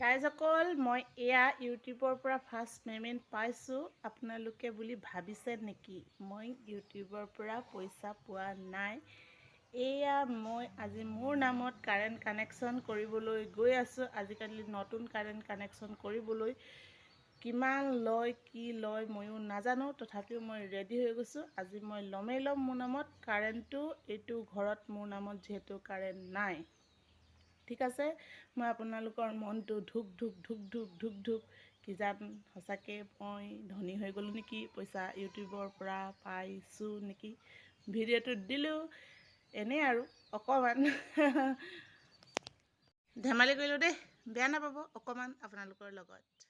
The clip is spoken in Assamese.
ৰাইজসকল মই এয়া ইউটিউবৰ পৰা ফাৰ্ষ্ট পে'মেণ্ট পাইছোঁ আপোনালোকে বুলি ভাবিছে নেকি? মই ইউটিউবৰ পৰা পইচা পোৱা নাই। এয়া মই আজি মোৰ নামত কাৰেণ্ট কানেকশ্যন কৰিবলৈ গৈ আছোঁ। আজিকালি নতুন কাৰেণ্ট কানেকশ্যন কৰিবলৈ কিমান লয় কি লয় ময়ো নাজানো, তথাপিও মই ৰেডি হৈ গৈছোঁ। আজি মই ল'মেই ল'ম মোৰ নামত কাৰেণ্টটো। এইটো ঘৰত মোৰ নামত যিহেতু কাৰেণ্ট নাই। ঠিক আছে, মই আপোনালোকৰ মনটো ধুক ধুক কিজান সঁচাকৈ মই ধনী হৈ গ'লোঁ নেকি, পইচা ইউটিউবৰ পৰা পাইছোঁ নেকি। ভিডিঅ'টো দিলোঁ এনেই আৰু অকণমান ধেমালি কৰিলোঁ দেই, বেয়া নাপাব, অকণমান আপোনালোকৰ লগত।